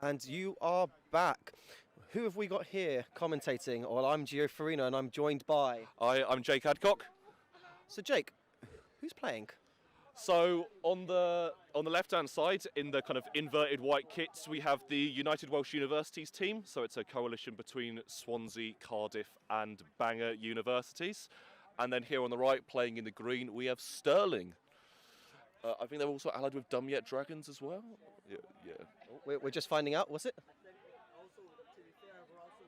And you are back. Who have we got here commentating? Well, I'm Forino and I'm joined by... I'm Jake Adcock. So Jake, who's playing? So on the left-hand side, in the kind of inverted white kits, we have the United Welsh Universities team. So it's a coalition between Swansea, Cardiff and Bangor universities. And then here on the right, playing in the green, we have Stirling. I think they're also allied with Dumyet Dragons as well. Yeah. We're just finding out, was it? Also, to be fair, we're also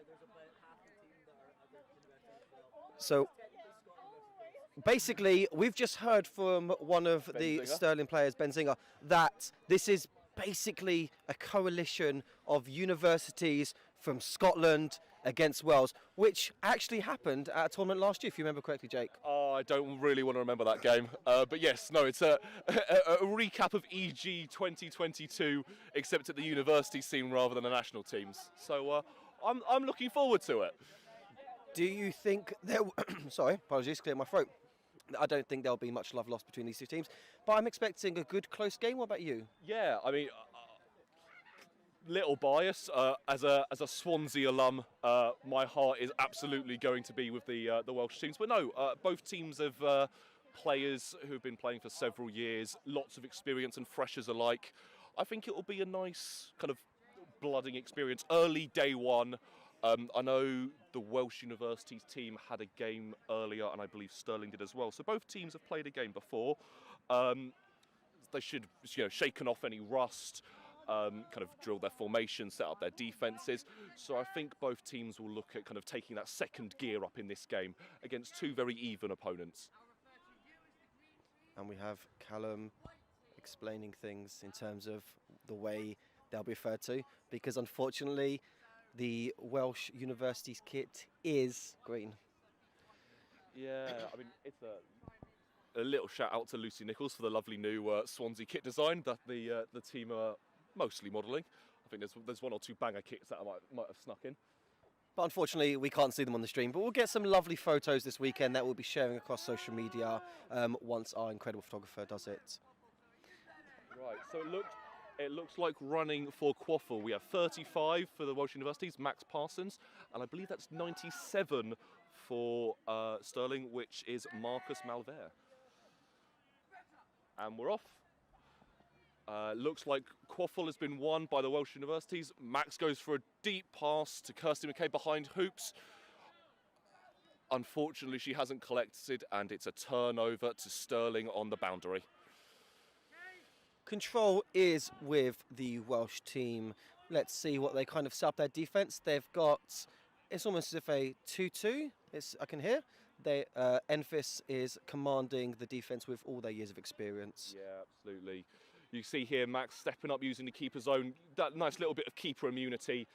there's about half the team that are other universities as well. So basically, we've just heard from one of the Stirling players, Benzinger, that this is basically a coalition of universities from Scotland against Wales, which actually happened at a tournament last year, if you remember correctly, Jake. I don't really want to remember that game, but yes, no, it's a recap of EG 2022, except at the university scene rather than the national teams. So I'm looking forward to it. Do you think there... Sorry, apologies, clear my throat. I don't think there'll be much love lost between these two teams, but I'm expecting a good close game. What about you? Yeah, I mean, little bias as a Swansea alum. My heart is absolutely going to be with the Welsh teams, but no, both teams have players who've been playing for several years, lots of experience and freshers alike. I think it will be a nice kind of blooding experience. Early day one. I know the Welsh Universities team had a game earlier, and I believe Stirling did as well. So both teams have played a game before. They should, shaken off any rust, kind of drill their formation, set up their defences. So I think both teams will look at kind of taking that second gear up in this game against two very even opponents. And we have Callum explaining things in terms of the way they'll be referred to, because unfortunately the Welsh Universities kit is green. Yeah, I mean, it's a little shout out to Lucy Nichols for the lovely new Swansea kit design that the team are mostly modelling. I think there's one or two banger kits that I might have snuck in. But unfortunately, we can't see them on the stream. But we'll get some lovely photos this weekend that we'll be sharing across social media once our incredible photographer does it. Right, so it looks like running for Quaffle. We have 35 for the Welsh Universities, Max Parsons, and I believe that's 97 for Stirling, which is Marcus Malver. And we're off. Looks like Quaffle has been won by the Welsh Universities. Max goes for a deep pass to Kirsty McKay behind hoops. Unfortunately, she hasn't collected, and it's a turnover to Stirling on the boundary. Control is with the Welsh team. Let's see what they kind of set up their defence. They've got, it's almost as if a 2-2, I can hear. Enfys is commanding the defence with all their years of experience. Yeah, absolutely. You see here Max stepping up using the keeper zone. That nice little bit of keeper immunity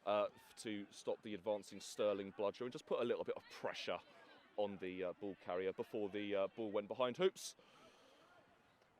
to stop the advancing Stirling bludger and just put a little bit of pressure on the ball carrier before the ball went behind hoops.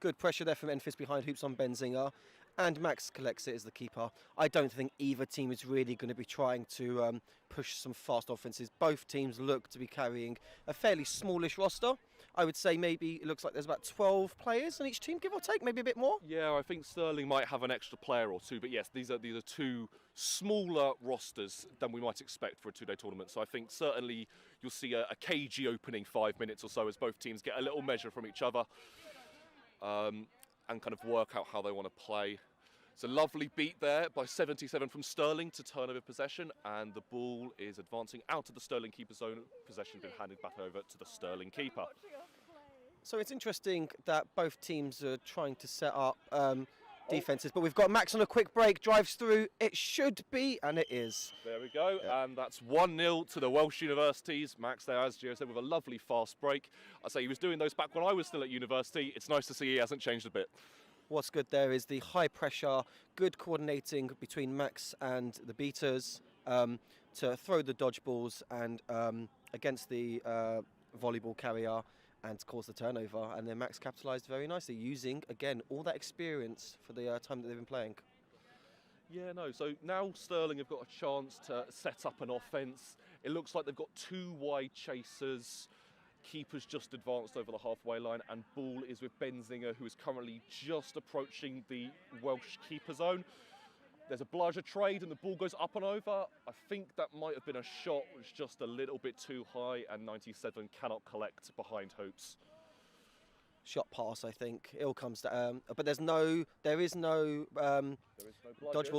Good pressure there from Enfys behind hoops on Benzinger, and Max collects it as the keeper. I don't think either team is really going to be trying to push some fast offences. Both teams look to be carrying a fairly smallish roster. I would say maybe it looks like there's about 12 players on each team, give or take, maybe a bit more. Yeah, I think Stirling might have an extra player or two, but yes, these are two smaller rosters than we might expect for a two-day tournament. So I think certainly you'll see a cagey opening 5 minutes or so as both teams get a little measure from each other. And kind of work out how they want to play. It's a lovely beat there by 77 from Stirling to turn over possession, and the ball is advancing out of the Stirling keeper zone. Possession been handed back over to the Stirling keeper. So it's interesting that both teams are trying to set up defences, but we've got Max on a quick break, drives through, it should be, and it is. There we go, yeah. And that's 1-0 to the Welsh Universities. Max there, as Gio said, with a lovely fast break. I say he was doing those back when I was still at university. It's nice to see he hasn't changed a bit. What's good there is the high pressure, good coordinating between Max and the beaters to throw the dodgeballs and against the volleyball carrier and cause the turnover, and then Max capitalised very nicely, using, again, all that experience for the time that they've been playing. Yeah, no, so now Stirling have got a chance to set up an offence. It looks like they've got two wide chasers. Keeper's just advanced over the halfway line, and ball is with Benzinger, who is currently just approaching the Welsh keeper zone. There's a bludger trade and the ball goes up and over. I think that might have been a shot which is just a little bit too high, and 97 cannot collect behind hoops. Shot pass, I think. It all comes down. But there is no dodgeballs.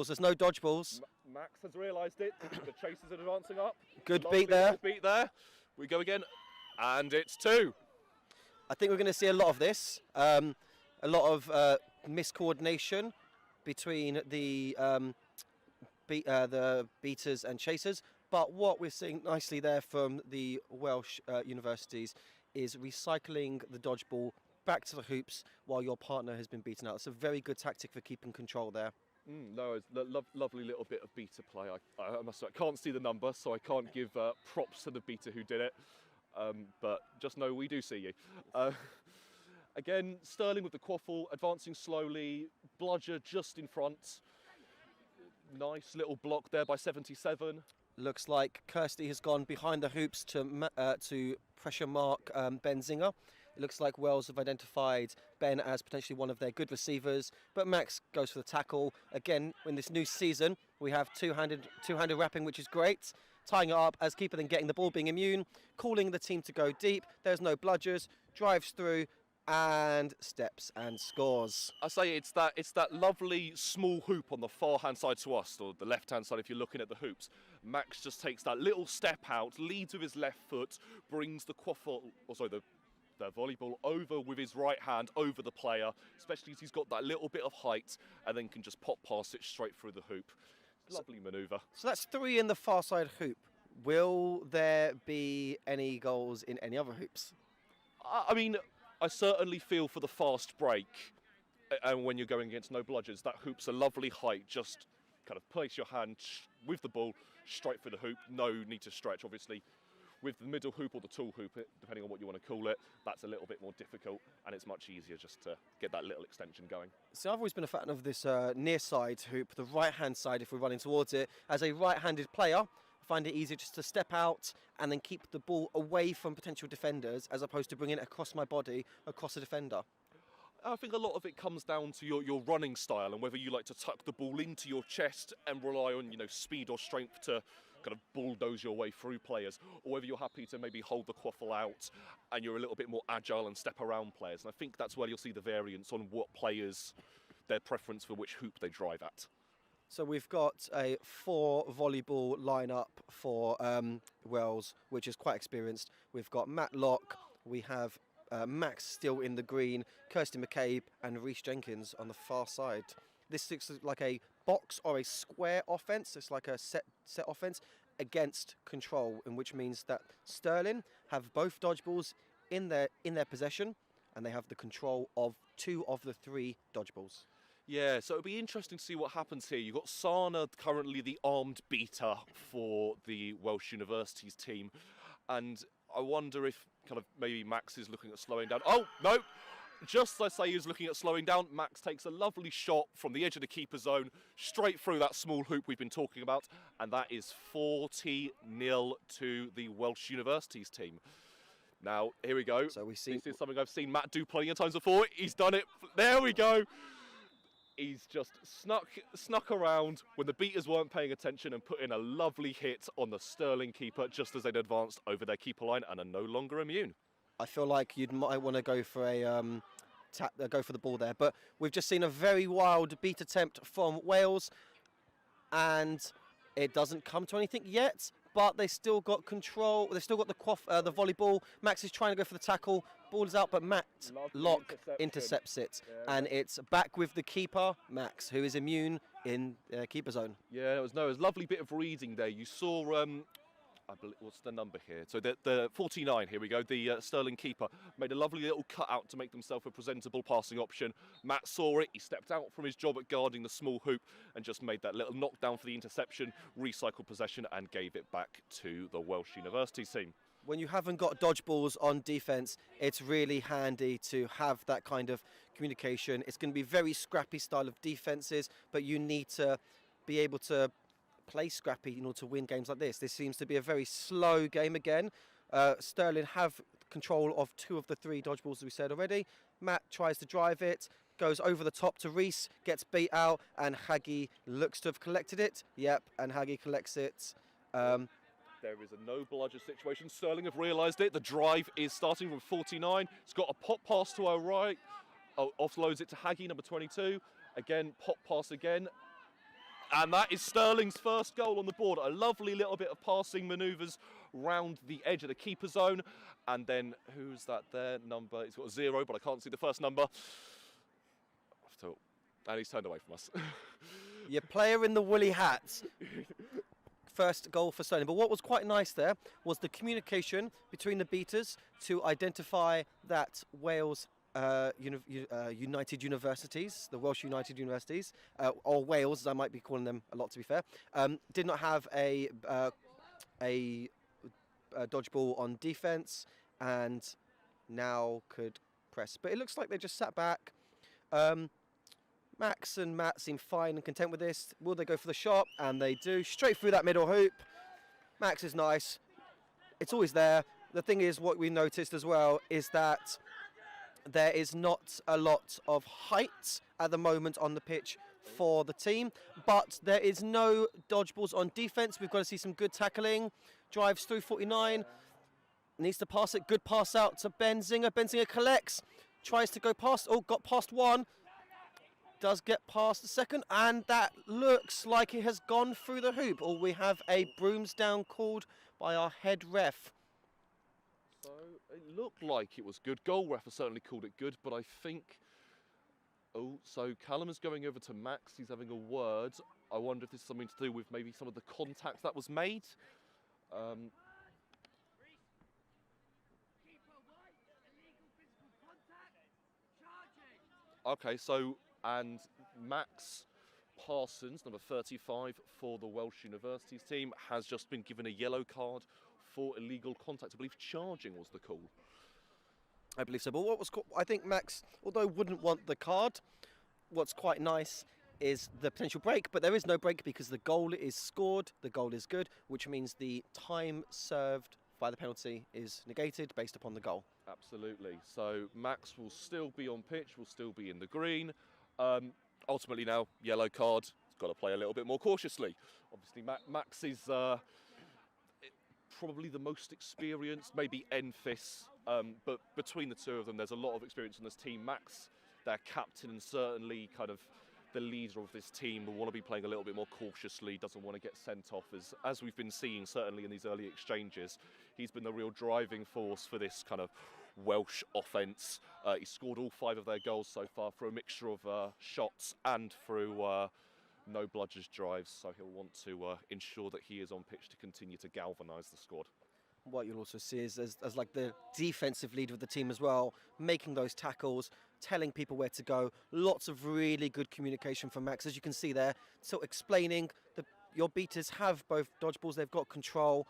There's no dodgeballs. Max has realised it. The chasers are advancing up. Good Lovely beat there. Beat there. We go again, and it's 2. I think we're going to see a lot of this. A lot of miscoordination between the beaters and chasers. But what we're seeing nicely there from the Welsh universities is recycling the dodgeball back to the hoops while your partner has been beaten out. It's a very good tactic for keeping control there. No, it's a lovely little bit of beater play. I must say, I can't see the number, so I can't give props to the beater who did it. But just know we do see you. Again, Stirling with the quaffle, advancing slowly, bludger just in front. Nice little block there by 77. Looks like Kirsty has gone behind the hoops to pressure mark Ben Zinger. It looks like Wales have identified Ben as potentially one of their good receivers, but Max goes for the tackle. Again, in this new season, we have two-handed wrapping, which is great. Tying it up as keeper, then getting the ball, being immune, calling the team to go deep. There's no bludgers, drives through, and steps and scores. I say it's that lovely small hoop on the far hand side to us, or the left hand side if you're looking at the hoops. Max just takes that little step out, leads with his left foot, brings the quaffle, the volleyball over with his right hand over the player, especially as he's got that little bit of height, and then can just pop past it straight through the hoop. Lovely manoeuvre. So that's 3 in the far side hoop. Will there be any goals in any other hoops? I mean, I certainly feel for the fast break, and when you're going against no bludgers, that hoop's a lovely height. Just kind of place your hand with the ball straight through the hoop. No need to stretch, obviously. With the middle hoop or the tall hoop, depending on what you want to call it, that's a little bit more difficult, and it's much easier just to get that little extension going. So I've always been a fan of this near side hoop, the right-hand side if we're running towards it. As a right-handed player, I find it easier just to step out and then keep the ball away from potential defenders, as opposed to bringing it across my body, across a defender. I think a lot of it comes down to your running style and whether you like to tuck the ball into your chest and rely on speed or strength to kind of bulldoze your way through players, or whether you're happy to maybe hold the quaffle out and you're a little bit more agile and step around players. And I think that's where you'll see the variance on what players, their preference for which hoop they drive at. So we've got a 4 volleyball lineup for Wales, which is quite experienced. We've got Matt Locke, we have Max still in the green, Kirsty McCabe and Reece Jenkins on the far side. This looks like a box or a square offence. It's like a set offence against control, in which means that Stirling have both dodgeballs in their possession, and they have the control of 2 of the 3 dodgeballs. Yeah, so it'll be interesting to see what happens here. You've got Sana, currently the armed beater for the Welsh Universities team, and I wonder if kind of maybe Max is looking at slowing down. Oh, no! Just as I say he's looking at slowing down, Max takes a lovely shot from the edge of the keeper zone, straight through that small hoop we've been talking about, and that is 40-0 to the Welsh Universities team. Now, here we go. So this is something I've seen Matt do plenty of times before. He's done it. There we go. He's just snuck around when the beaters weren't paying attention and put in a lovely hit on the Stirling keeper just as they'd advanced over their keeper line and are no longer immune. I feel like you might want to go for go for the ball there, but we've just seen a very wild beat attempt from Wales, and it doesn't come to anything yet. But they still got control. They still got the volleyball. Max is trying to go for the tackle. Ball is out, but Matt Locke intercepts it, and it's back with the keeper Max, who is immune in keeper zone. Yeah, it was a lovely bit of reading there. You saw. I believe, what's the number here? So the 49, here we go, the Stirling keeper made a lovely little cutout to make themselves a presentable passing option. Matt saw it, he stepped out from his job at guarding the small hoop and just made that little knockdown for the interception, recycled possession and gave it back to the Welsh University team. When you haven't got dodgeballs on defence, it's really handy to have that kind of communication. It's going to be very scrappy style of defences, but you need to be able to play scrappy in order to win games like this. This seems to be a very slow game again. Stirling have control of 2 of the 3 dodgeballs, as we said already. Matt tries to drive it. goes over the top to Reese, gets beat out, and Haggy looks to have collected it. Yep, and Haggy collects it. There is a no bludger situation. Stirling have realised it. The drive is starting from 49. It's got a pop pass to our right. Oh, offloads it to Haggy, number 22. Again, pop pass again. And that is Stirling's first goal on the board. A lovely little bit of passing manoeuvres round the edge of the keeper zone. And then, who's that there? Number, it's got a 0, but I can't see the first number. And he's turned away from us. Your player in the woolly hats. First goal for Stirling. But what was quite nice there was the communication between the beaters to identify that Wales United Universities, the Welsh United Universities, or Wales, as I might be calling them a lot to be fair, did not have a dodgeball on defence and now could press. But it looks like they just sat back. Max and Matt seem fine and content with this. Will they go for the shot? And they do. Straight through that middle hoop. Max is nice. It's always there. The thing is, what we noticed as well is that there is not a lot of height at the moment on the pitch for the team, but there is no dodgeballs on defence. We've got to see some good tackling. Drives through 49. Needs to pass it. Good pass out to Benzinger. Benzinger collects. Tries to go past. Oh, got past one. Does get past the second, and that looks like it has gone through the hoop. Or we have a brooms down called by our head ref. So it looked like it was good. Goal ref has certainly called it good, but I think... Oh, so Callum is going over to Max. He's having a word. I wonder if this is something to do with maybe some of the contact that was made. Okay, so... And Max Parsons, number 35 for the Welsh Universities team, has just been given a yellow card for illegal contact. I believe charging was the call. I believe so. But what was I think Max, although wouldn't want the card, what's quite nice is the potential break. But there is no break because the goal is scored. The goal is good, which means the time served by the penalty is negated based upon the goal. Absolutely. So Max will still be on pitch, will still be in the green. Ultimately now, yellow card, he's got to play a little bit more cautiously. Obviously, Max is probably the most experienced, maybe Enfys, but between the two of them, there's a lot of experience on this team. Max, their captain, and certainly kind of the leader of this team, will want to be playing a little bit more cautiously, doesn't want to get sent off, as we've been seeing certainly in these early exchanges. He's been the real driving force for this kind of Welsh offence. He scored all 5 of their goals so far through a mixture of shots and through no bludgers drives, so he'll want to ensure that he is on pitch to continue to galvanise the squad. What you'll also see is as like the defensive leader of the team as well, making those tackles, telling people where to go. Lots of really good communication from Max, as you can see there. So explaining that your beaters have both dodgeballs, they've got control.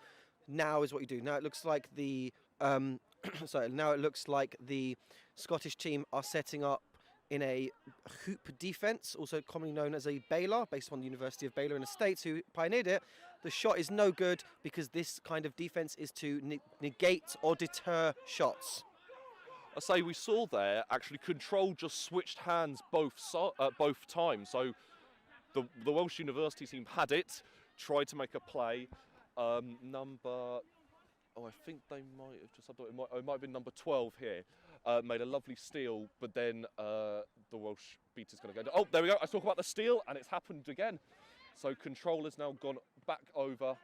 Now is what you do. Now it looks like the now it looks like the Scottish team are setting up in a hoop defence, also commonly known as a bailer, based on the University of Baylor in the States, who pioneered it. The shot is no good because this kind of defence is to negate or deter shots. I say we saw there, actually, control just switched hands both times. So the Welsh University team had it, tried to make a play. I think they might have just, it might have been number 12 here, made a lovely steal, but then the Welsh beater's going to go, oh, there we go, I talk about the steal, and it's happened again. So control has now gone back over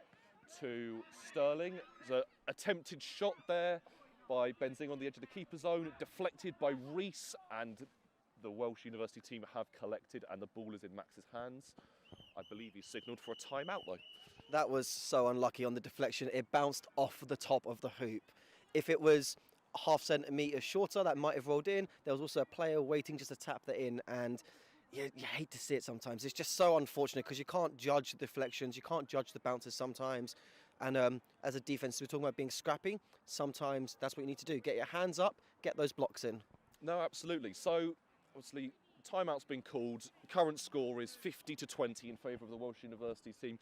to Stirling. There's an attempted shot there by Benzinger on the edge of the keeper zone, deflected by Reese, and the Welsh University team have collected, and the ball is in Max's hands. I believe he signalled for a timeout, though. That was so unlucky on the deflection. It bounced off the top of the hoop. If it was half centimetre shorter, that might have rolled in. There was also a player waiting just to tap that in, and you hate to see it sometimes. It's just so unfortunate because you can't judge the deflections, you can't judge the bounces sometimes. And as a defence, we're talking about being scrappy. Sometimes that's what you need to do. Get your hands up, get those blocks in. No, absolutely. So, obviously, timeout's been called. Current score is 50-20 in favour of the Welsh University team.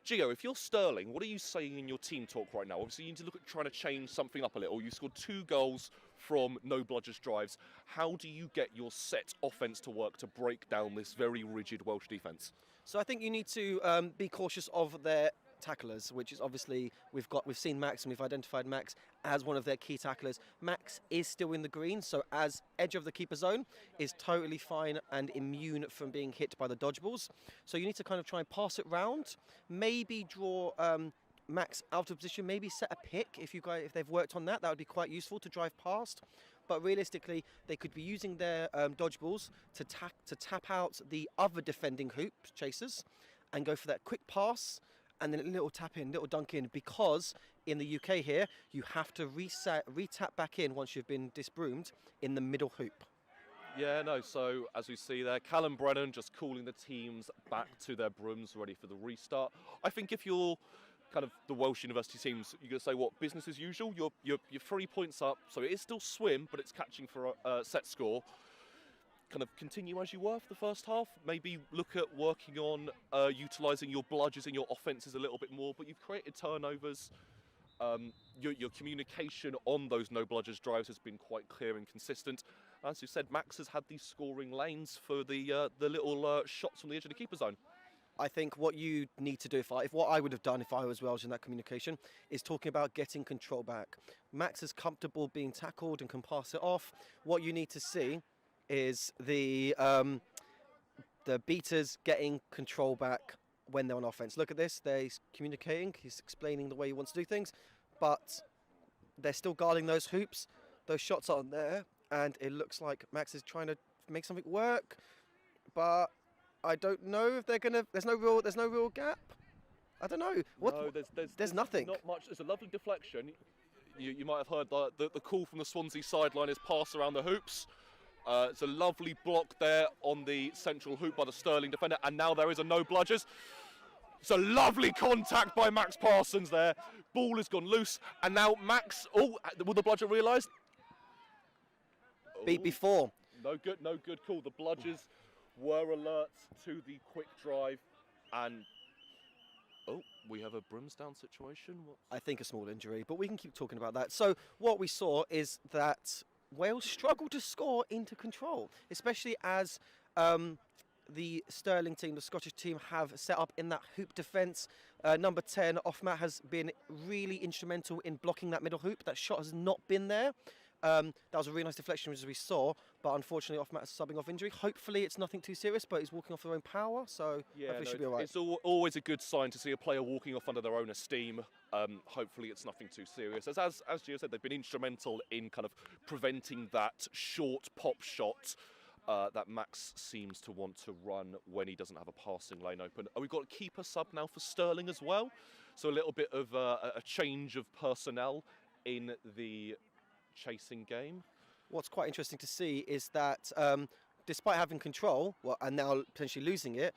Gio, if you're Stirling, what are you saying in your team talk right now? Obviously, you need to look at trying to change something up a little. You scored 2 goals from no bludgers drives. How do you get your set offence to work to break down this very rigid Welsh defence? So I think you need to be cautious of their tacklers, which is obviously we've seen Max and we've identified Max as one of their key tacklers. Max is still in the green, so as edge of the keeper zone is totally fine and immune from being hit by the dodgeballs. So you need to kind of try and pass it round, maybe draw Max out of position, maybe set a pick if they've worked on that. That would be quite useful to drive past. But realistically, they could be using their dodgeballs to tap out the other defending hoop chasers and go for that quick pass and then a little tap in, little dunk in, because in the UK here, you have to re-tap back in once you've been disbroomed in the middle hoop. Yeah, no, so as we see there, Callum Brennan just calling the teams back to their brooms, ready for the restart. I think if you're kind of the Welsh University teams, you're going to say, what, business as usual? You're 3 points up, so it is still swim, but it's catching for a set score. Kind of continue as you were for the first half. Maybe look at working on utilising your bludgers in your offences a little bit more, but you've created turnovers. Your communication on those no bludgers drives has been quite clear and consistent. As you said, Max has had these scoring lanes for the little shots from the edge of the keeper zone. I think what you need to do, if what I would have done if I was Welsh in that communication, is talking about getting control back. Max is comfortable being tackled and can pass it off. What you need to see is the beaters getting control back when they're on offense. Look at this, he's communicating, he's explaining the way he wants to do things, but they're still guarding those hoops. Those shots aren't there, and it looks like Max is trying to make something work, but I don't know if they're gonna. There's no real gap. I don't know. No, there's nothing. Not much. There's a lovely deflection. You might have heard the call from the Swansea sideline is pass around the hoops. It's a lovely block there on the central hoop by the Stirling defender, and now there is a no bludgers. It's a lovely contact by Max Parsons there. Ball has gone loose, and now Max. Oh, will the bludger realise? Beat before. No good call. The bludgers were alert to the quick drive, and we have a Brimsdown situation. I think a small injury, but we can keep talking about that. So what we saw is that Wales struggled to score into control, especially as the Stirling team, the Scottish team, have set up in that hoop defence. Number 10, Offmat, has been really instrumental in blocking that middle hoop. That shot has not been there. That was a really nice deflection, as we saw, but unfortunately Offmat is subbing off injury. Hopefully it's nothing too serious, but he's walking off their own power, so hopefully it should be all right. It's always a good sign to see a player walking off under their own esteem. Hopefully it's nothing too serious. As Gio said, they've been instrumental in kind of preventing that short pop shot that Max seems to want to run when he doesn't have a passing lane open. We've got a keeper sub now for Stirling as well, so a little bit of a change of personnel in the chasing game. What's quite interesting to see is that despite having control, and now potentially losing it,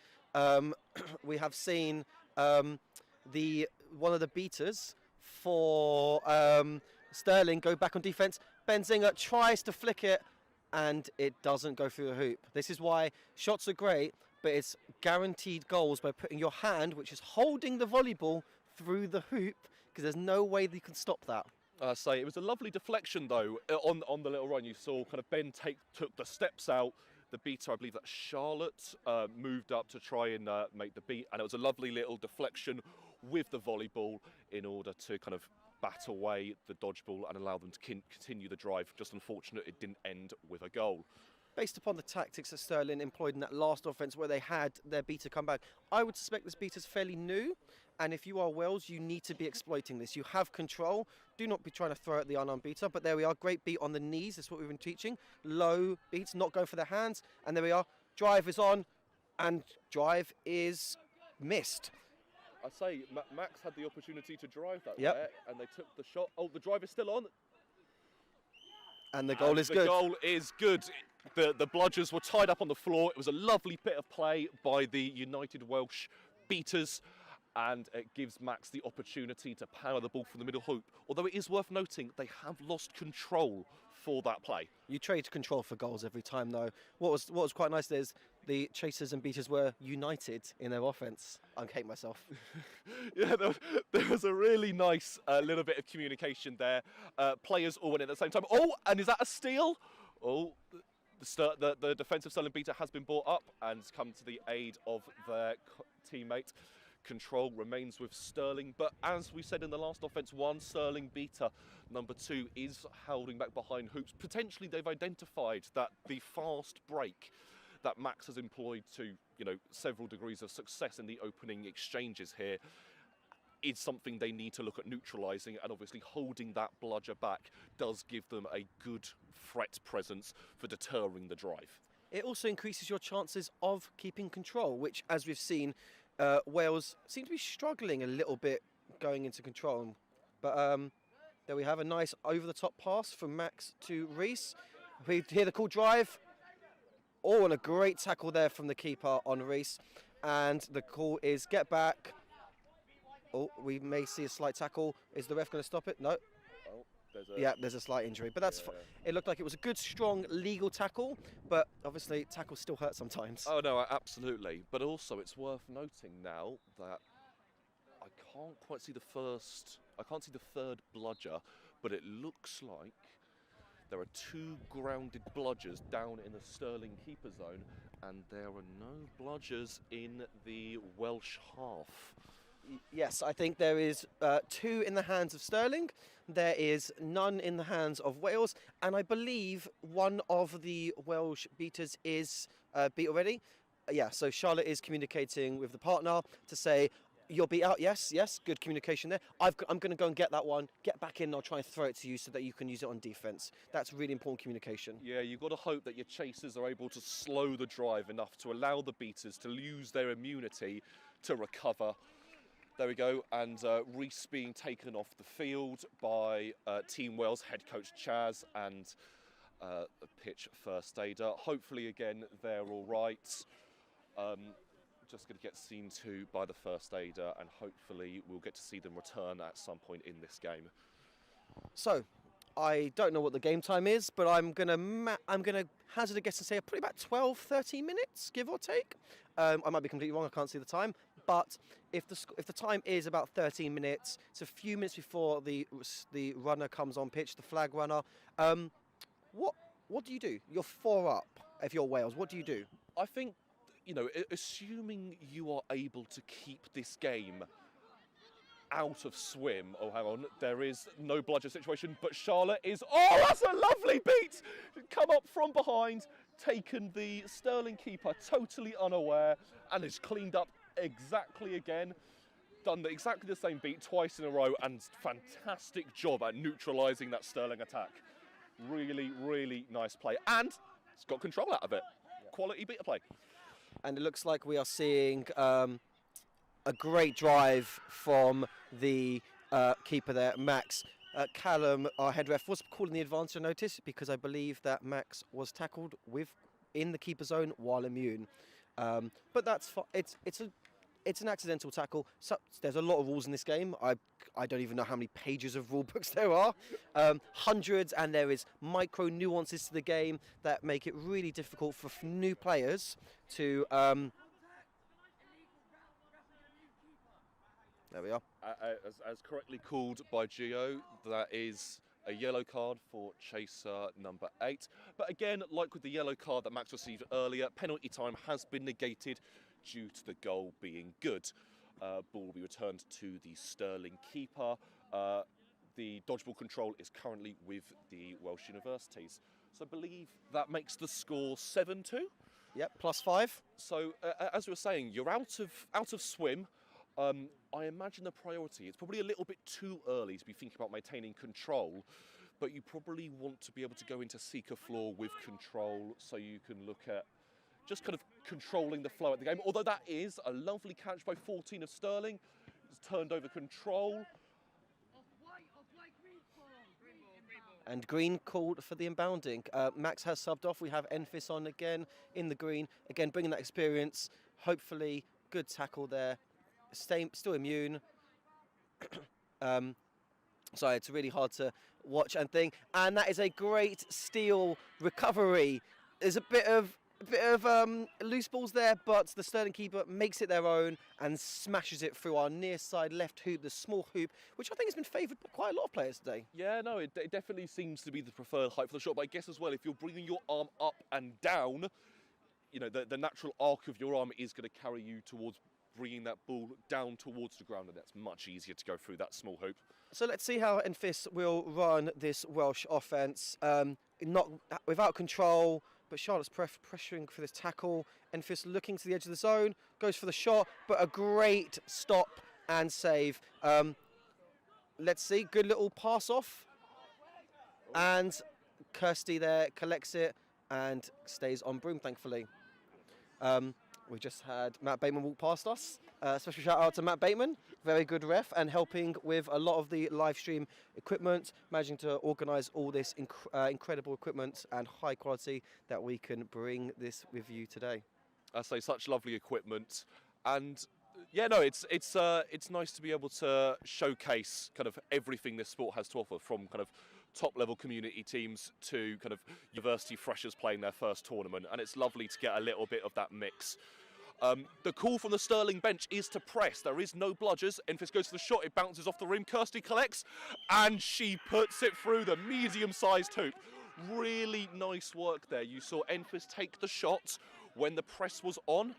we have seen one of the beaters for Stirling go back on defence. Benzinger tries to flick it, and it doesn't go through the hoop. This is why shots are great, but it's guaranteed goals by putting your hand, which is holding the volleyball, through the hoop, because there's no way that you can stop that. It was a lovely deflection though on the little run. You saw kind of Ben took the steps out. The beater, I believe that's Charlotte, moved up to try and make the beat, and it was a lovely little deflection with the volleyball in order to kind of bat away the dodgeball and allow them to continue the drive. Just unfortunate it didn't end with a goal. Based upon the tactics that Stirling employed in that last offence where they had their beater come back, I would suspect this beater's fairly new, and if you are Wales, you need to be exploiting this. You have control. Do not be trying to throw at the unarmed beater, but there we are. Great beat on the knees. That's what we've been teaching. Low beats, not going for their hands, and there we are. Drive is on, and drive is missed. I say, Max had the opportunity to drive that there, and they took the shot. Oh, the drive is still on. And the goal is good. The goal is good. The bludgers were tied up on the floor. It was a lovely bit of play by the United Welsh beaters, and it gives Max the opportunity to power the ball from the middle hoop. Although it is worth noting, they have lost control for that play. You trade control for goals every time, though. What was quite nice there is the chasers and beaters were united in their offence. I hate myself. Yeah, there was a really nice little bit of communication there. Players all went in at the same time. Oh, and is that a steal? Oh, the defensive Stirling beater has been brought up and come to the aid of their teammate. Control remains with Stirling, but as we said in the last offence, one Stirling beater, number 2, is holding back behind hoops. Potentially they've identified that the fast break that Max has employed to, several degrees of success in the opening exchanges here is something they need to look at neutralising, and obviously holding that bludger back does give them a good threat presence for deterring the drive. It also increases your chances of keeping control, which, as we've seen, Wales seem to be struggling a little bit going into control. But there we have a nice over-the-top pass from Max to Reese. We hear the cool drive. Oh, and a great tackle there from the keeper on Reese. And the call is get back. Oh, we may see a slight tackle. Is the ref going to stop it? No. There's a slight injury, but that's fine. It looked like it was a good, strong, legal tackle, but obviously tackles still hurt sometimes. Oh no, absolutely. But also, it's worth noting now that I can't quite see I can't see the third bludger, but it looks like there are 2 grounded bludgers down in the Stirling keeper zone, and there are no bludgers in the Welsh half. Yes, I think there is 2 in the hands of Stirling. There is none in the hands of Wales, and I believe one of the Welsh beaters is beat already. So Charlotte is communicating with the partner to say, you'll be out, yes, good communication there. I'm going to go and get that one, get back in, and I'll try and throw it to you so that you can use it on defence. That's really important communication. Yeah, you've got to hope that your chasers are able to slow the drive enough to allow the beaters to lose their immunity to recover. There we go, and Reese being taken off the field by Team Wales head coach Chaz and the pitch first aider. Hopefully, again, they're all right. Just going to get seen to by the first aider, and hopefully we'll get to see them return at some point in this game. So, I don't know what the game time is, but I'm gonna hazard a guess and say probably about 12-13 minutes, give or take. I might be completely wrong. I can't see the time, but if the time is about 13 minutes, it's a few minutes before the runner comes on pitch, the flag runner. What do you do? You're 4 up. If you're Wales, what do you do? I think, assuming you are able to keep this game out of swim. Oh, hang on. There is no bludger situation, but Charlotte is... Oh, that's a lovely beat! Come up from behind, taken the Stirling keeper totally unaware, and has cleaned up exactly again. Done exactly the same beat twice in a row, and fantastic job at neutralising that Stirling attack. Really, really nice play. And it's got control out of it. Quality beater play. And it looks like we are seeing... a great drive from the keeper there, Max. Callum, our head ref, was calling the advance, I notice, because I believe that Max was tackled in the keeper zone while immune. But that's it's an accidental tackle. So there's a lot of rules in this game. I don't even know how many pages of rule books there are. Hundreds, and there is micro nuances to the game that make it really difficult for new players to... There we are. As correctly called by Gio, that is a yellow card for chaser number 8. But again, like with the yellow card that Max received earlier, penalty time has been negated due to the goal being good. Ball will be returned to the Stirling keeper. The dodgeball control is currently with the Welsh universities. So I believe that makes the score 7-2. Yep, +5. So as we were saying, you're out of swim. I imagine the priority, it's probably a little bit too early to be thinking about maintaining control, but you probably want to be able to go into seeker floor with control so you can look at just kind of controlling the flow of the game. Although that is a lovely catch by 14 of Stirling. It's turned over control. And green called for the inbounding. Max has subbed off. We have Enfys on again in the green. Again, bringing that experience. Hopefully, good tackle there. Still immune. So it's really hard to watch and think. And that is a great steal recovery. There's a bit of loose balls there, but the Stirling keeper makes it their own and smashes it through our near side left hoop, the small hoop, which I think has been favoured by quite a lot of players today. Yeah, no, it definitely seems to be the preferred height for the shot. But I guess as well, if you're bringing your arm up and down, you know, the natural arc of your arm is going to carry you towards bringing that ball down towards the ground, and that's much easier to go through that small hoop. So let's see how Enfys will run this Welsh offence. Not without control, but Charlotte's pressuring for this tackle. Enfys looking to the edge of the zone, goes for the shot, but a great stop and save. Let's see, good little pass off. And Kirsty there collects it and stays on broom, thankfully. We just had Matt Bateman walk past us. Special shout out to Matt Bateman, very good ref, and helping with a lot of the live stream equipment, managing to organise all this incredible equipment and high quality that we can bring this with you today. I say such lovely equipment, and yeah, no, it's nice to be able to showcase kind of everything this sport has to offer, from kind of top-level community teams to kind of university freshers playing their first tournament, and it's lovely to get a little bit of that mix. The call from the Stirling bench is to press. There is no bludgers. Enfys goes for the shot. It bounces off the rim. Kirsty collects, and she puts it through the medium-sized hoop. Really nice work there. You saw Enfys take the shot when the press was on.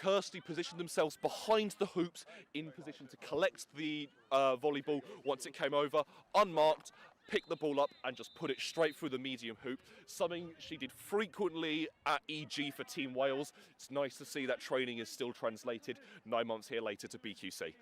Kirsty positioned themselves behind the hoops in position to collect the volleyball once it came over, unmarked, pick the ball up and just put it straight through the medium hoop, something she did frequently at EG for Team Wales. It's nice to see that training is still translated 9 months here later to BQC.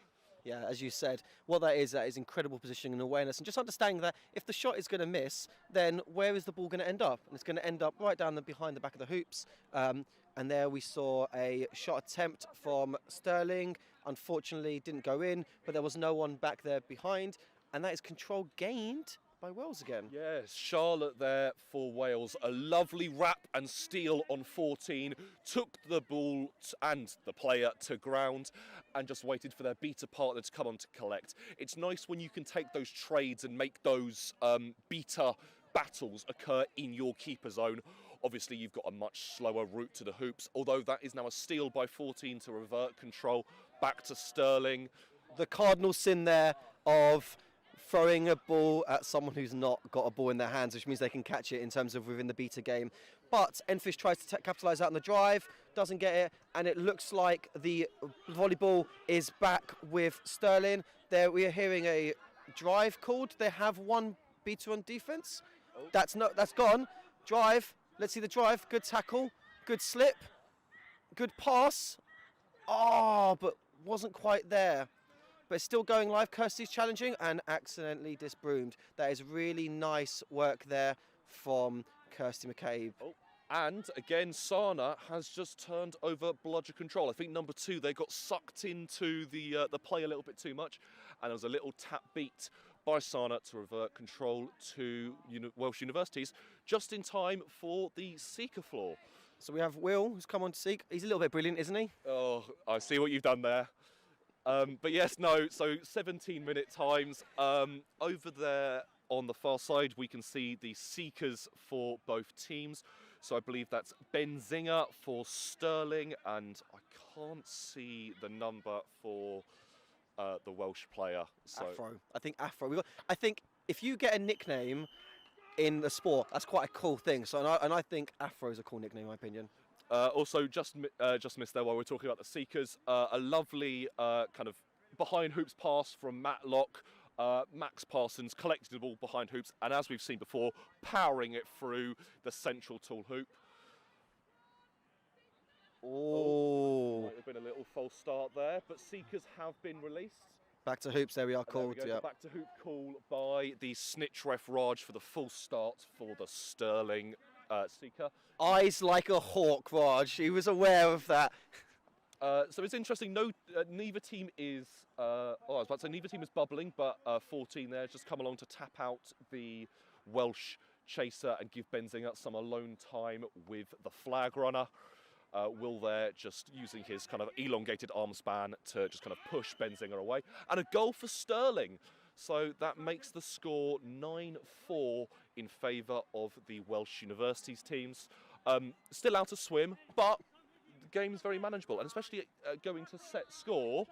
Yeah, as you said, what that is incredible positioning and awareness, and just understanding that if the shot is going to miss, then where is the ball going to end up? And it's going to end up right down behind the back of the hoops. And there we saw a shot attempt from Stirling. Unfortunately, didn't go in, but there was no one back there behind, and that is control gained by Wales again. Yes, Charlotte there for Wales. A lovely wrap and steal on 14. Took the ball and the player to ground and just waited for their beater partner to come on to collect. It's nice when you can take those trades and make those beater battles occur in your keeper zone. Obviously, you've got a much slower route to the hoops, although that is now a steal by 14 to revert control back to Stirling. The cardinal sin there of throwing a ball at someone who's not got a ball in their hands, which means they can catch it in terms of within the beater game. But Enfys tries to capitalise out on the drive, doesn't get it, and it looks like the volleyball is back with Stirling. There we are hearing a drive called. They have one beater on defence. That's gone. Drive. Let's see the drive. Good tackle. Good slip. Good pass. Oh, but wasn't quite there. But it's still going live. Kirsty's challenging and accidentally disbroomed. That is really nice work there from Kirsty McCabe. Oh, and again, Sana has just turned over bludger control. I think number 2, they got sucked into the play a little bit too much, and there was a little tap beat by Sana to revert control to Welsh universities just in time for the Seeker floor. So we have Will, who's come on to Seek. He's a little bit brilliant, isn't he? Oh, I see what you've done there. But yes, no, so 17-minute times. Over there on the far side, we can see the Seekers for both teams. So I believe that's Benzinger for Stirling, and I can't see the number for the Welsh player. So Afro. I think Afro. I think if you get a nickname in the sport, that's quite a cool thing. So I think Afro is a cool nickname, in my opinion. Also, just missed there while we're talking about the Seekers. A lovely kind of behind hoops pass from Matlock. Max Parsons collected the ball behind hoops, and as we've seen before, powering it through the central tool hoop. Oh. Might have been a little false start there, but Seekers have been released. Back to hoops, there we are, called. There we go, the back to hoop call by the snitch ref Raj for the full start for the Stirling Seeker. Eyes like a hawk, Raj. He was aware of that. So it's interesting. Neither team is. I was about to say neither team is bubbling, but 14 there has just come along to tap out the Welsh chaser and give Benzinger some alone time with the flag runner. Will there just using his kind of elongated arm span to just kind of push Benzinger away, and a goal for Stirling. So that makes the score 9-4 in favour of the Welsh Universities teams. Still out to swim, but the game is very manageable, and especially going to set score.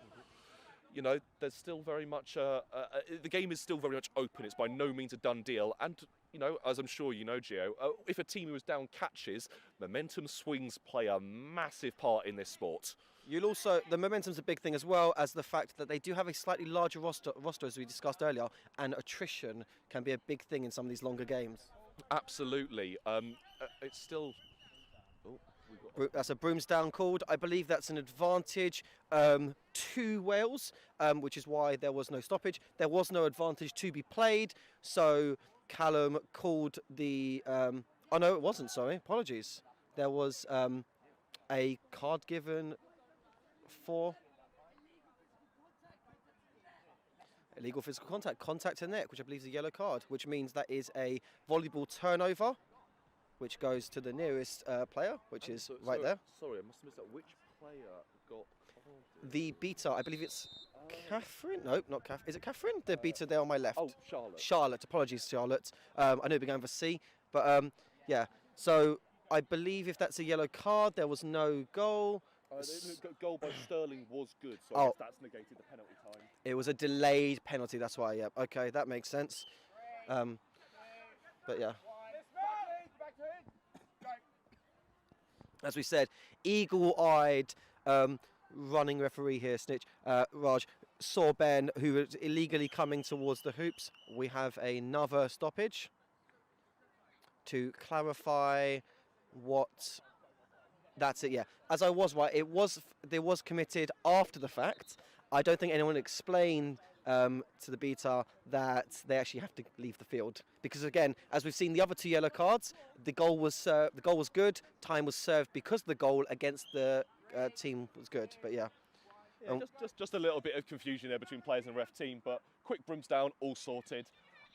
You know, there's still very much the game is still very much open. It's by no means a done deal, and you know, as I'm sure you know, Gio, if a team who is down catches, momentum swings play a massive part in this sport. You'll also, the momentum's a big thing, as well as the fact that they do have a slightly larger roster as we discussed earlier, and attrition can be a big thing in some of these longer games. Absolutely. It's still. Oh, that's a brooms down called. I believe that's an advantage to Wales, which is why there was no stoppage. There was no advantage to be played, so Callum called the. Oh no, it wasn't. Sorry, apologies. There was a card given for illegal physical contact to neck, which I believe is a yellow card, which means that is a volleyball turnover, which goes to the nearest player, which is right there. Sorry, I must have missed that. Which player got carded? The beater, I believe it's Catherine. No, not Catherine. Is it Catherine? The beater there on my left. Oh, Charlotte. Charlotte. Apologies, Charlotte. I know we're going for C, but yeah. So I believe if that's a yellow card, there was no goal. The goal by Stirling was good, so Oh. that's negated the penalty time. It was a delayed penalty, that's why, yeah. Okay, that makes sense. But yeah. As we said, eagle-eyed running referee here, Snitch, Raj, saw Ben, who was illegally coming towards the hoops. We have another stoppage to clarify what... That's it, yeah. As I was right, there was committed after the fact. I don't think anyone explained to the beater that they actually have to leave the field, because again, as we've seen the other two yellow cards, the goal was good. Time was served because the goal against the team was good. But yeah, just a little bit of confusion there between players and ref team, but quick brooms down, all sorted.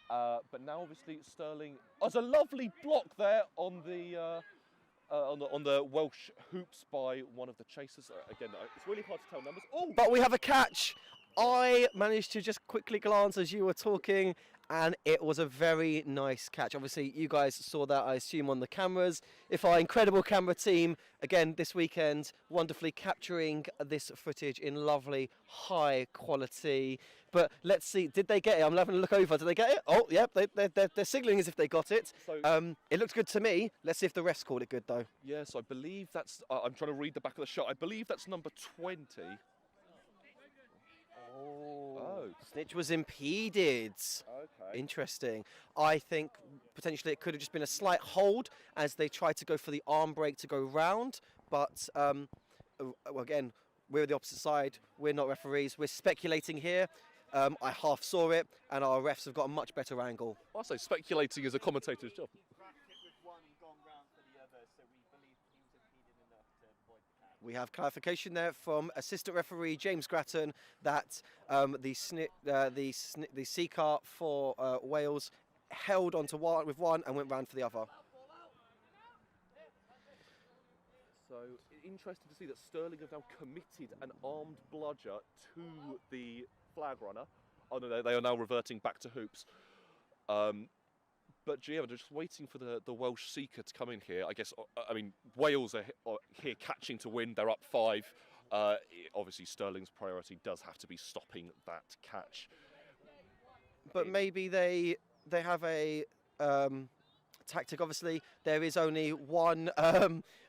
But now obviously Stirling has a lovely block there on the Welsh hoops by one of the chasers. Again, it's really hard to tell numbers. Oh, but we have a catch. I managed to just quickly glance as you were talking, and it was a very nice catch. Obviously, you guys saw that, I assume, on the cameras. If our incredible camera team, again, this weekend, wonderfully capturing this footage in lovely, high quality. But let's see, did they get it? I'm having a look over. Did they get it? Oh, yeah, they're signalling as if they got it. So, it looks good to me. Let's see if the refs called it good, though. Yes, I believe that's... I'm trying to read the back of the shot. I believe that's number 20. Oh. Snitch was impeded. Okay. Interesting. I think potentially it could have just been a slight hold as they tried to go for the arm break to go round. But again, we're the opposite side. We're not referees. We're speculating here. I half saw it, and our refs have got a much better angle. Also, speculating is a commentator's job. We have clarification there from assistant referee James Grattan that the C car for Wales held onto one with one and went round for the other. So interesting to see that Stirling have now committed an armed bludger to the flag runner. Oh no, they are now reverting back to hoops. But Gio, they're just waiting for the Welsh seeker to come in here. I guess, I mean, Wales are here catching to win. They're up 5. Obviously, Stirling's priority does have to be stopping that catch. But maybe they have a tactic. Obviously, there is only one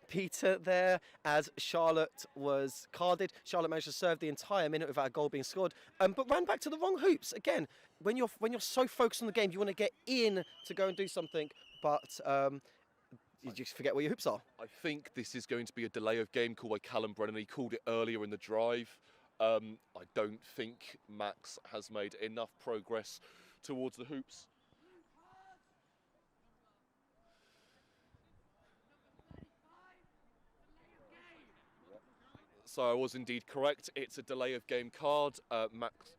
Peter there, as Charlotte was carded. Charlotte managed to serve the entire minute without a goal being scored, but ran back to the wrong hoops. Again, when you're so focused on the game, you want to get in to go and do something, but you just forget where your hoops are. I think this is going to be a delay of game call by Callum Brennan. He called it earlier in the drive. I don't think Max has made enough progress towards the hoops. So I was indeed correct. It's a delay of game card. Max.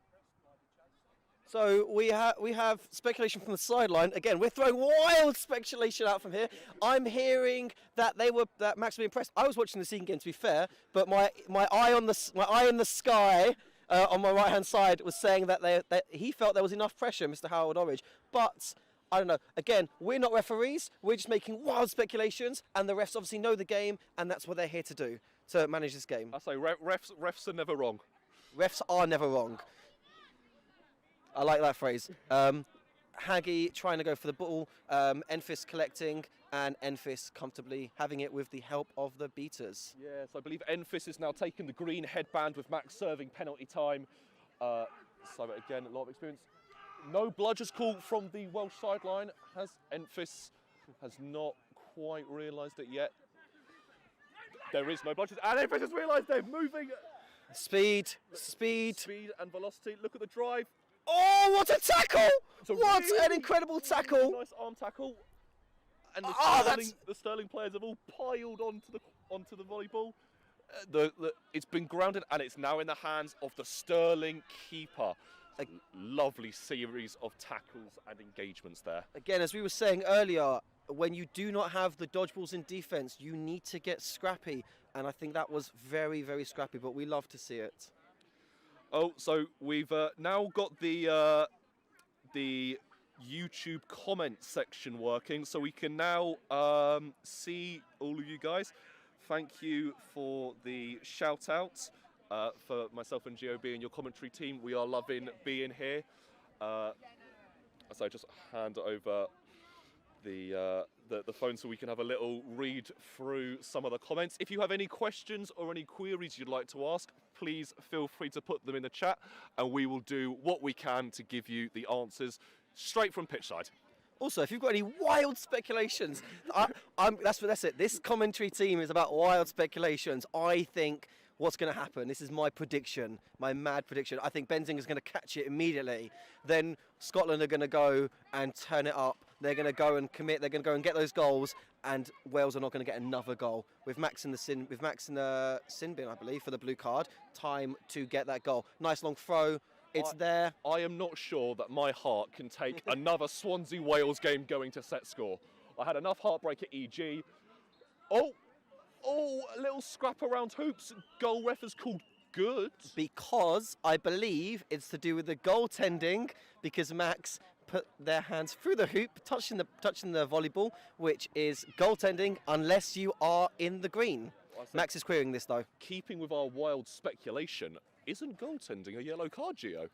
So we have speculation from the sideline. Again, we're throwing wild speculation out from here. I'm hearing that Max was impressed. I was watching the second game, to be fair, but my eye in the sky on my right-hand side was saying that he felt there was enough pressure, Mr. Howard Orridge. But I don't know. Again, we're not referees. We're just making wild speculations, and the refs obviously know the game, and that's what they're here to do, to manage this game. I say refs are never wrong. Refs are never wrong. I like that phrase. Haggy trying to go for the ball, Enfys collecting, and Enfys comfortably having it with the help of the beaters. Yes, I believe Enfys is now taking the green headband with Max serving penalty time. So again, a lot of experience. No bludgers call from the Welsh sideline. Enfys has not quite realised it yet. There is no bludgers, and Enfys has realised they're moving. Speed And velocity. Look at the drive. Oh, what a tackle! What really, an incredible tackle! Nice arm tackle. And the Stirling players have all piled onto the volleyball. It's been grounded, and it's now in the hands of the Stirling keeper. A lovely series of tackles and engagements there. Again, as we were saying earlier, when you do not have the dodgeballs in defence, you need to get scrappy. And I think that was very, very scrappy, but we love to see it. Oh, so we've now got the YouTube comment section working, so we can now see all of you guys. Thank you for the shout out for myself and GOB and your commentary team. We are loving being here. So just hand over the phone so we can have a little read through some of the comments. If you have any questions or any queries you'd like to ask, please feel free to put them in the chat, and we will do what we can to give you the answers straight from pitchside. Also, if you've got any wild speculations, that's it. This commentary team is about wild speculations. I think what's going to happen, this is my prediction, my mad prediction. I think Benzing is going to catch it immediately. Then Scotland are going to go and turn it up. They're going to go and commit. They're going to go and get those goals, and Wales are not going to get another goal. With Max in the sin bin, I believe, for the blue card. Time to get that goal. Nice long throw. It's there. I am not sure that my heart can take another Swansea-Wales game going to set score. I had enough heartbreak at EG. Oh, a little scrap around hoops. Goal ref has called good. Because I believe it's to do with the goaltending, because Max put their hands through the hoop, touching the volleyball, which is goaltending unless you are in the green. Max is querying this though. Keeping with our wild speculation, isn't goaltending a yellow card, Gio?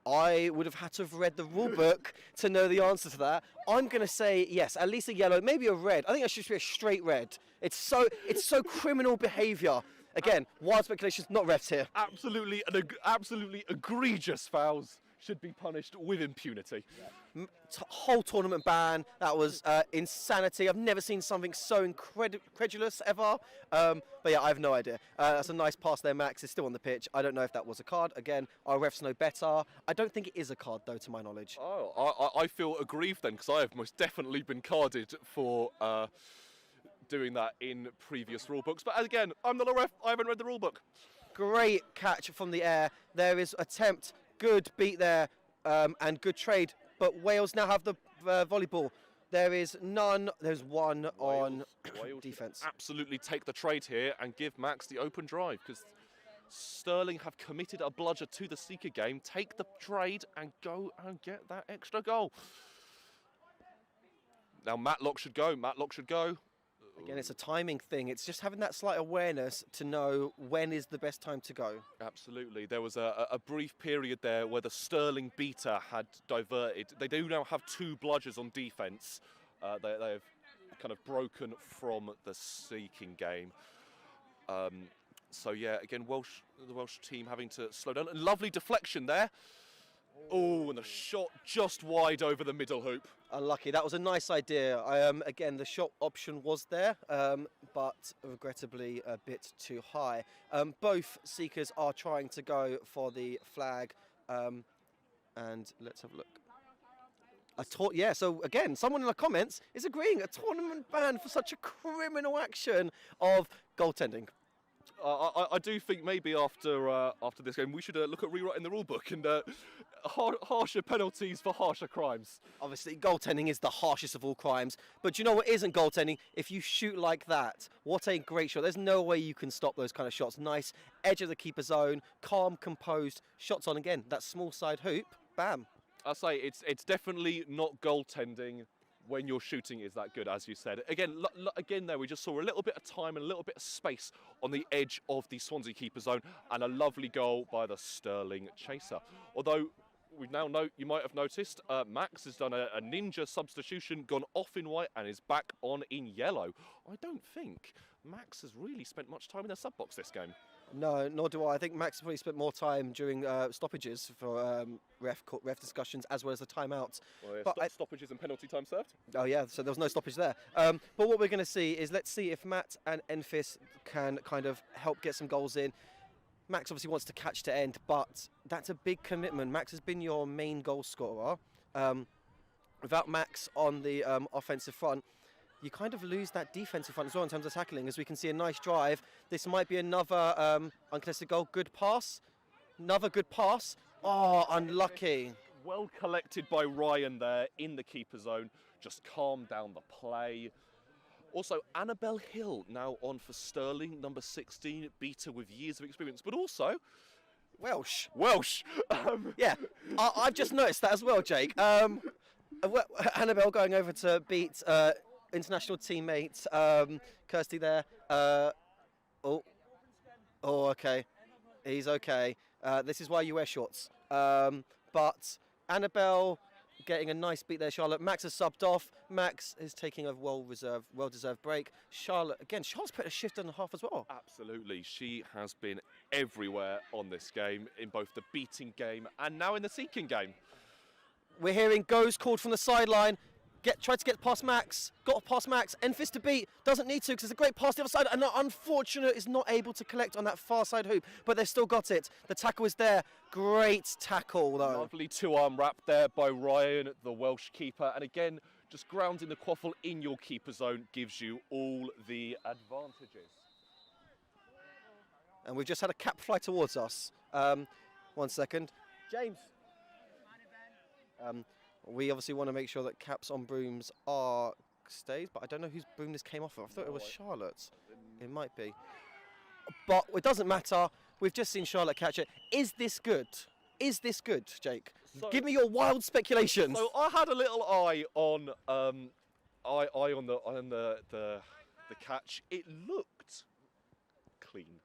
I would have had to have read the rule book to know the answer to that. I'm going to say yes, at least a yellow, maybe a red. I think it should be a straight red. It's so criminal behaviour. Again, wild speculations, not refs here. Absolutely egregious fouls should be punished with impunity. Whole tournament ban, that was insanity. I've never seen something so incredulous ever. But yeah, I have no idea. That's a nice pass there, Max. It's still on the pitch. I don't know if that was a card. Again, our refs know better. I don't think it is a card, though, to my knowledge. Oh, I feel aggrieved then, because I have most definitely been carded for doing that in previous rule books. But again, I'm not a ref. I haven't read the rule book. Great catch from the air. There is attempt. Good beat there and good trade. But Wales now have the volleyball. There is none. There's one on defence. Absolutely take the trade here and give Max the open drive, because Stirling have committed a bludger to the Seeker game. Take the trade and go and get that extra goal. Now Matlock should go. Again, it's a timing thing. It's just having that slight awareness to know when is the best time to go. Absolutely. There was a brief period there where the Stirling beater had diverted. They do now have two bludgers on defence. They have kind of broken from the seeking game. So yeah, again, the Welsh team having to slow down. Lovely deflection there. Oh, and the shot just wide over the middle hoop. Unlucky. That was a nice idea. Again, the shot option was there, but regrettably a bit too high. Both seekers are trying to go for the flag, and let's have a look. Yeah, so again, someone in the comments is agreeing a tournament ban for such a criminal action of goaltending. I do think maybe after this game we should look at rewriting the rule book and harsher penalties for harsher crimes. Obviously, goaltending is the harshest of all crimes. But do you know what isn't goaltending? If you shoot like that, what a great shot. There's no way you can stop those kind of shots. Nice edge of the keeper zone, calm, composed, shots on again. That small side hoop, bam. I say it's definitely not goaltending when your shooting is that good, as you said. Again, there we just saw a little bit of time and a little bit of space on the edge of the Swansea keeper zone, and a lovely goal by the Stirling chaser. Although you might have noticed, Max has done a ninja substitution, gone off in white and is back on in yellow. I don't think Max has really spent much time in the sub box this game. No, nor do I. I think Max probably spent more time during stoppages for ref discussions as well as the timeouts. Well, yeah, But stoppages and penalty time served. Oh yeah, so there was no stoppage there. But what we're going to see is, let's see if Matt and Enfys can kind of help get some goals in. Max obviously wants to catch to end, but that's a big commitment. Max has been your main goal scorer. Without Max on the offensive front, you kind of lose that defensive front as well in terms of tackling. As we can see, a nice drive. This might be another uncontested goal. Good pass. Another good pass. Oh, unlucky. Well collected by Ryan there in the keeper zone. Just calm down the play. Also, Annabelle Hill now on for Stirling, number 16, beater with years of experience, but also Welsh. Yeah, I've just noticed that as well, Jake. Annabelle going over to beat international teammate Kirsty there. Okay. He's okay. This is why you wear shorts. But Annabelle getting a nice beat there, Charlotte. Max has subbed off. Max is taking a well-deserved break. Charlotte's put a shift and a half as well. absolutely. She has been everywhere on this game, in both the beating game and now in the seeking game. We're hearing goes called from the sideline. Tried to get past Max, got past Max, Enfys to beat, doesn't need to because it's a great pass to the other side, and unfortunate is not able to collect on that far side hoop, but they've still got it. The tackle is there. Great tackle though. Lovely two-arm wrap there by Ryan, the Welsh keeper, and again, just grounding the quaffle in your keeper zone gives you all the advantages. And we've just had a cap fly towards us. 1 second. James. We obviously want to make sure that caps on brooms are stays, but I don't know whose broom this came off of. I thought it was Charlotte's. It might be. But it doesn't matter. We've just seen Charlotte catch it. Is this good? Is this good, Jake? Give me your wild speculations. So I had a little eye on the catch. It looked clean.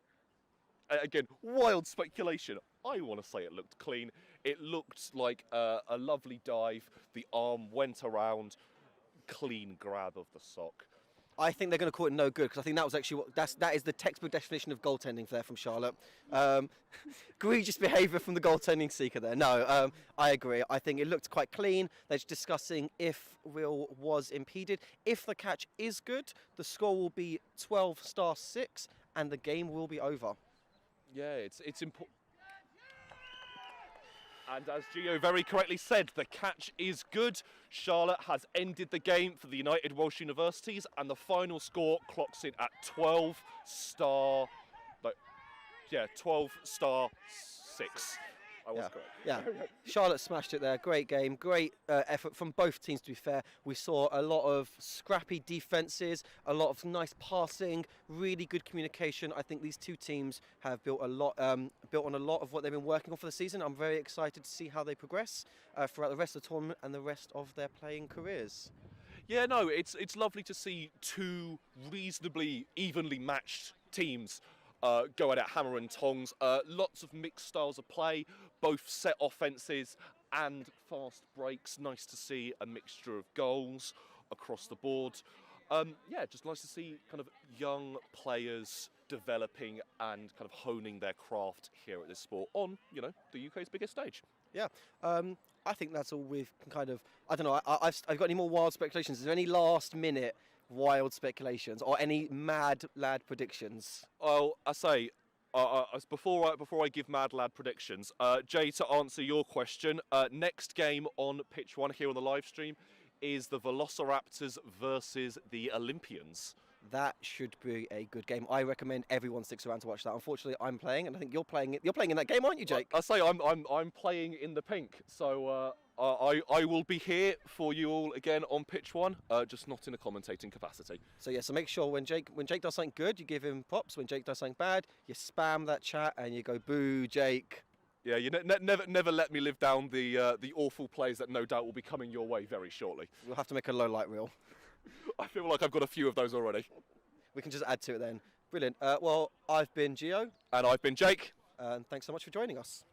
Again, wild speculation. I want to say it looked clean. It looked like a lovely dive. The arm went around. Clean grab of the sock. I think they're going to call it no good because I think that was actually that is the textbook definition of goaltending there from Charlotte. Egregious behaviour from the goaltending seeker there. No, I agree. I think it looked quite clean. They're just discussing if Will was impeded. If the catch is good, the score will be 12-6 and the game will be over. Yeah, it's important. And as Gio very correctly said, the catch is good. Charlotte has ended the game for the United Welsh Universities, and the final score clocks in at 12-6. I was correct. Yeah, Charlotte smashed it there. Great game, great effort from both teams, to be fair. We saw a lot of scrappy defences, a lot of nice passing, really good communication. I think these two teams have built on a lot of what they've been working on for the season. I'm very excited to see how they progress throughout the rest of the tournament and the rest of their playing careers. Yeah, no, it's lovely to see two reasonably evenly matched teams go at it hammer and tongs. Lots of mixed styles of play, both set offences and fast breaks. Nice to see a mixture of goals across the board. Yeah, just nice to see kind of young players developing and kind of honing their craft here at this sport on, the UK's biggest stage. Yeah, I think that's all we've kind of. I don't know. I've got any more wild speculations? Is there any last-minute wild speculations or any mad lad predictions? Oh, I say, before I give mad lad predictions, Jay, to answer your question, next game on Pitch 1 here on the live stream is the Velociraptors versus the Olympians. That should be a good game. I recommend everyone sticks around to watch that. Unfortunately, I'm playing, and I think you're playing it. You're playing in that game, aren't you, Jake? I say I'm playing in the pink, so I will be here for you all again on pitch one, just not in a commentating capacity. So yeah, so make sure when Jake does something good, you give him props. When Jake does something bad, you spam that chat and you go boo, Jake. Yeah, you never let me live down the awful plays that no doubt will be coming your way very shortly. We'll have to make a low light reel. I feel like I've got a few of those already. We can just add to it then. Brilliant. Well, I've been Gio. And I've been Jake. And thanks so much for joining us.